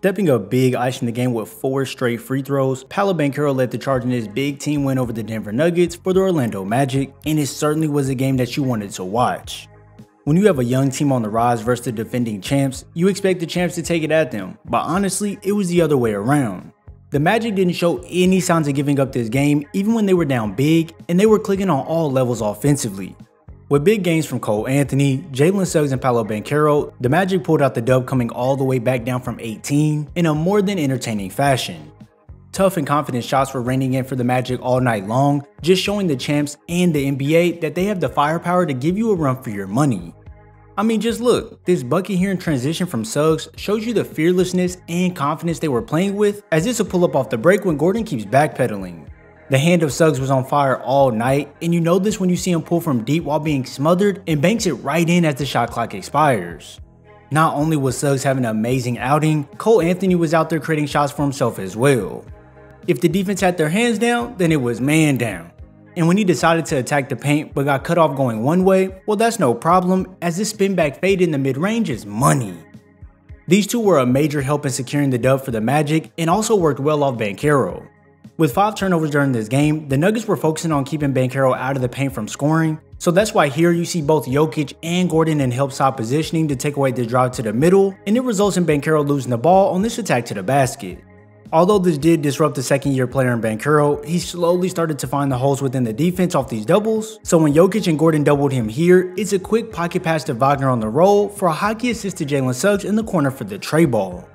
Stepping up big, icing the game with 4 straight free throws, Paolo Banchero led the charge in his big team win over the Denver Nuggets for the Orlando Magic, and it certainly was a game that you wanted to watch. When you have a young team on the rise versus the defending champs, you expect the champs to take it at them, but honestly, it was the other way around. The Magic didn't show any signs of giving up this game even when they were down big, and they were clicking on all levels offensively. With big games from Cole Anthony, Jalen Suggs, and Paolo Banchero, the Magic pulled out the dub, coming all the way back down from 18 in a more than entertaining fashion. Tough and confident shots were raining in for the Magic all night long, just showing the champs and the NBA that they have the firepower to give you a run for your money. I mean, just look, this bucket here in transition from Suggs shows you the fearlessness and confidence they were playing with, as this will pull up off the break when Gordon keeps backpedaling. The hand of Suggs was on fire all night, and you know this when you see him pull from deep while being smothered and banks it right in as the shot clock expires. Not only was Suggs having an amazing outing, Cole Anthony was out there creating shots for himself as well. If the defense had their hands down, then it was man down. And when he decided to attack the paint but got cut off going one way, well, that's no problem, as this spin back fade in the mid-range is money. These two were a major help in securing the dub for the Magic and also worked well off Banchero. With 5 turnovers during this game, the Nuggets were focusing on keeping Banchero out of the paint from scoring, so that's why here you see both Jokic and Gordon in help side positioning to take away the drive to the middle, and it results in Banchero losing the ball on this attack to the basket. Although this did disrupt the second-year player in Banchero, he slowly started to find the holes within the defense off these doubles, so when Jokic and Gordon doubled him here, it's a quick pocket pass to Wagner on the roll for a hockey assist to Jalen Suggs in the corner for the tray ball.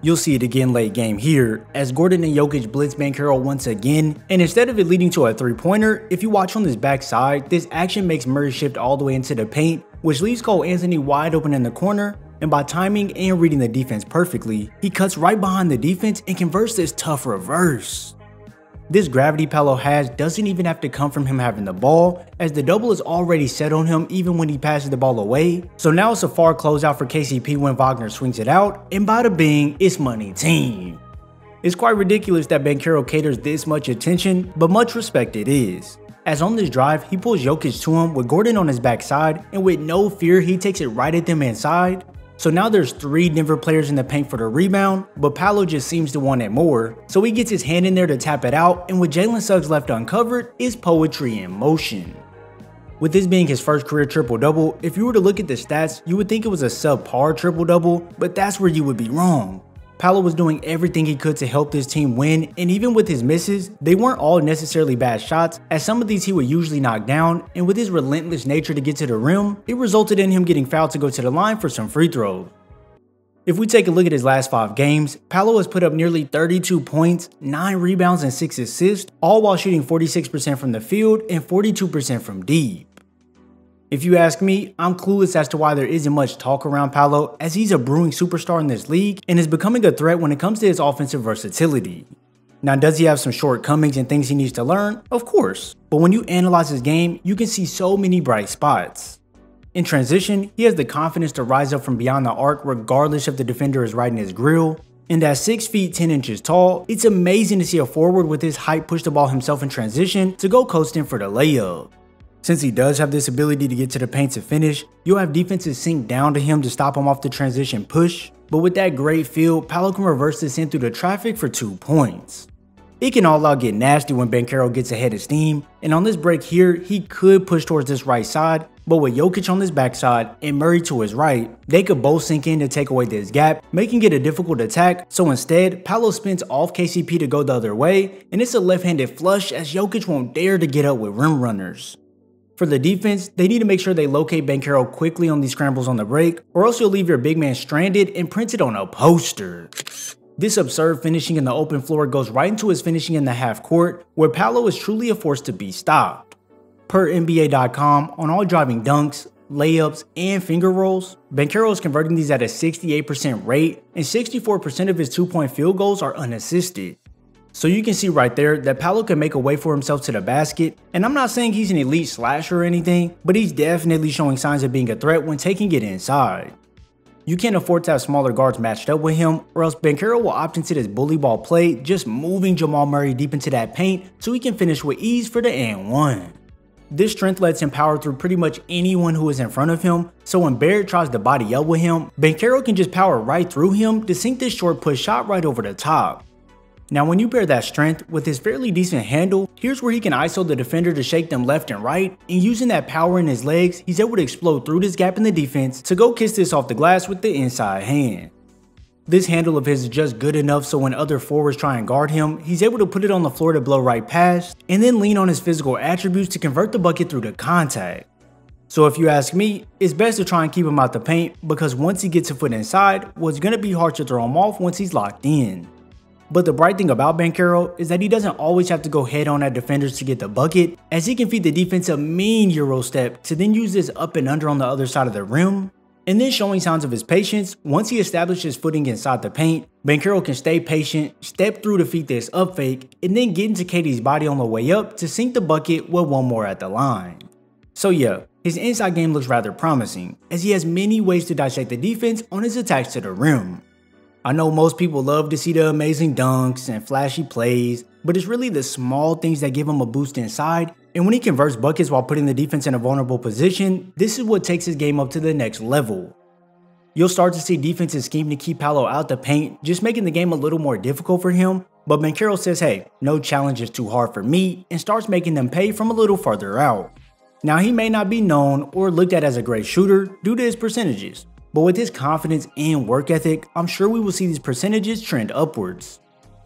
You'll see it again late game here, as Gordon and Jokic blitz Banchero once again, and instead of it leading to a 3-pointer, if you watch on this backside, this action makes Murray shift all the way into the paint, which leaves Cole Anthony wide open in the corner, and by timing and reading the defense perfectly, he cuts right behind the defense and converts this tough reverse. This gravity Paolo has doesn't even have to come from him having the ball, as the double is already set on him even when he passes the ball away, so now it's a far closeout for KCP when Wagner swings it out, and bada bing, it's money team. It's quite ridiculous that Banchero caters this much attention, but much respect it is. As on this drive, he pulls Jokic to him with Gordon on his backside, and with no fear he takes it right at them inside. So now there's 3 Denver players in the paint for the rebound, but Paolo just seems to want it more, so he gets his hand in there to tap it out, and with Jalen Suggs left uncovered, is poetry in motion. With this being his first career triple-double, if you were to look at the stats, you would think it was a subpar triple-double, but that's where you would be wrong. Paolo was doing everything he could to help this team win, and even with his misses, they weren't all necessarily bad shots, as some of these he would usually knock down, and with his relentless nature to get to the rim, it resulted in him getting fouled to go to the line for some free throws. If we take a look at his last 5 games, Paolo has put up nearly 32 points, 9 rebounds, and 6 assists, all while shooting 46% from the field and 42% from deep. If you ask me, I'm clueless as to why there isn't much talk around Paolo, as he's a brewing superstar in this league and is becoming a threat when it comes to his offensive versatility. Now, does he have some shortcomings and things he needs to learn? Of course, but when you analyze his game, you can see so many bright spots. In transition, he has the confidence to rise up from beyond the arc regardless if the defender is right in his grill. And at 6 feet 10 inches tall, it's amazing to see a forward with his height push the ball himself in transition to go coasting for the layup. Since he does have this ability to get to the paint to finish, you'll have defenses sink down to him to stop him off the transition push, but with that great feel, Paolo can reverse this in through the traffic for 2 points. It can all out get nasty when Banchero gets ahead of steam, and on this break here, he could push towards this right side, but with Jokic on his backside and Murray to his right, they could both sink in to take away this gap, making it a difficult attack, so instead, Paolo spins off KCP to go the other way, and it's a left-handed flush as Jokic won't dare to get up with rim runners. For the defense, they need to make sure they locate Banchero quickly on these scrambles on the break, or else you'll leave your big man stranded and printed on a poster. This absurd finishing in the open floor goes right into his finishing in the half court, where Paolo is truly a force to be stopped. Per NBA.com, on all driving dunks, layups, and finger rolls, Banchero is converting these at a 68% rate, and 64% of his 2-point field goals are unassisted. So you can see right there that Paolo can make a way for himself to the basket, and I'm not saying he's an elite slasher or anything, but he's definitely showing signs of being a threat when taking it inside. You can't afford to have smaller guards matched up with him, or else Banchero will opt into this bully ball play, just moving Jamal Murray deep into that paint so he can finish with ease for the and one. This strength lets him power through pretty much anyone who is in front of him, so when Barrett tries to body up with him, Banchero can just power right through him to sink this short push shot right over the top. Now when you pair that strength with his fairly decent handle, here's where he can ISO the defender to shake them left and right, and using that power in his legs, he's able to explode through this gap in the defense to go kiss this off the glass with the inside hand. This handle of his is just good enough so when other forwards try and guard him, he's able to put it on the floor to blow right past, and then lean on his physical attributes to convert the bucket through the contact. So if you ask me, it's best to try and keep him out the paint because once he gets a foot inside, well, it's going to be hard to throw him off once he's locked in. But the bright thing about Banchero is that he doesn't always have to go head on at defenders to get the bucket, as he can feed the defense a mean Euro step to then use this up and under on the other side of the rim. And then showing signs of his patience, once he establishes footing inside the paint, Banchero can stay patient, step through to feed this up fake, and then get into KD's body on the way up to sink the bucket with one more at the line. So yeah, his inside game looks rather promising, as he has many ways to dissect the defense on his attacks to the rim. I know most people love to see the amazing dunks and flashy plays, but it's really the small things that give him a boost inside, and when he converts buckets while putting the defense in a vulnerable position, this is what takes his game up to the next level. You'll start to see defenses scheme to keep Paolo out the paint, just making the game a little more difficult for him, but Banchero says hey, no challenge is too hard for me, and starts making them pay from a little further out. Now he may not be known or looked at as a great shooter due to his percentages, but with his confidence and work ethic, I'm sure we will see these percentages trend upwards.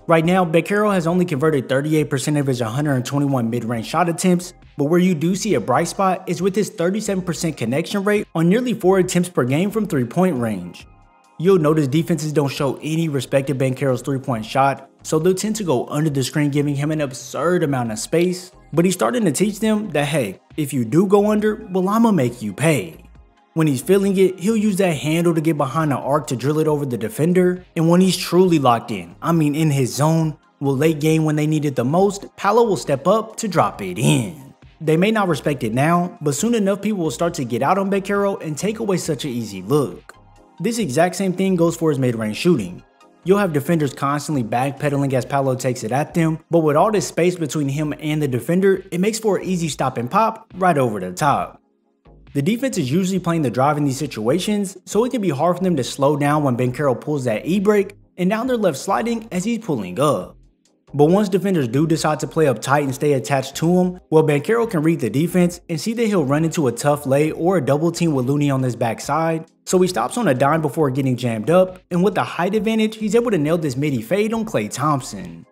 Right now, Banchero has only converted 38% of his 121 mid-range shot attempts, but where you do see a bright spot is with his 37% connection rate on nearly 4 attempts per game from 3-point range. You'll notice defenses don't show any respect to Banchero's 3-point shot, so they'll tend to go under the screen, giving him an absurd amount of space, but he's starting to teach them that hey, if you do go under, well I'ma make you pay. When he's feeling it, he'll use that handle to get behind the arc to drill it over the defender, and when he's truly locked in, I mean in his zone, well late game when they need it the most, Paolo will step up to drop it in. They may not respect it now, but soon enough people will start to get out on Banchero and take away such an easy look. This exact same thing goes for his mid-range shooting. You'll have defenders constantly backpedaling as Paolo takes it at them, but with all this space between him and the defender, it makes for an easy stop and pop right over the top. The defense is usually playing the drive in these situations, so it can be hard for them to slow down when Banchero pulls that E-break, and now they're left sliding as he's pulling up. But once defenders do decide to play up tight and stay attached to him, well Banchero can read the defense and see that he'll run into a tough lay or a double team with Looney on this backside, so he stops on a dime before getting jammed up, and with the height advantage, he's able to nail this midi fade on Klay Thompson.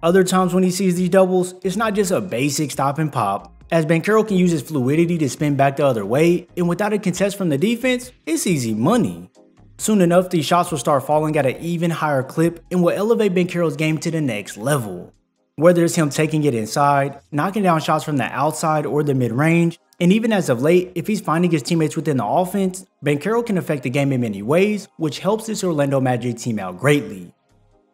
Other times when he sees these doubles, it's not just a basic stop and pop, as Banchero can use his fluidity to spin back the other way, and without a contest from the defense, it's easy money. Soon enough, these shots will start falling at an even higher clip and will elevate Banchero's game to the next level. Whether it's him taking it inside, knocking down shots from the outside or the mid-range, and even as of late, if he's finding his teammates within the offense, Banchero can affect the game in many ways, which helps this Orlando Magic team out greatly.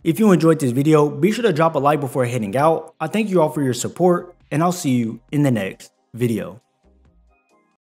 If you enjoyed this video, be sure to drop a like before heading out. I thank you all for your support, and I'll see you in the next video.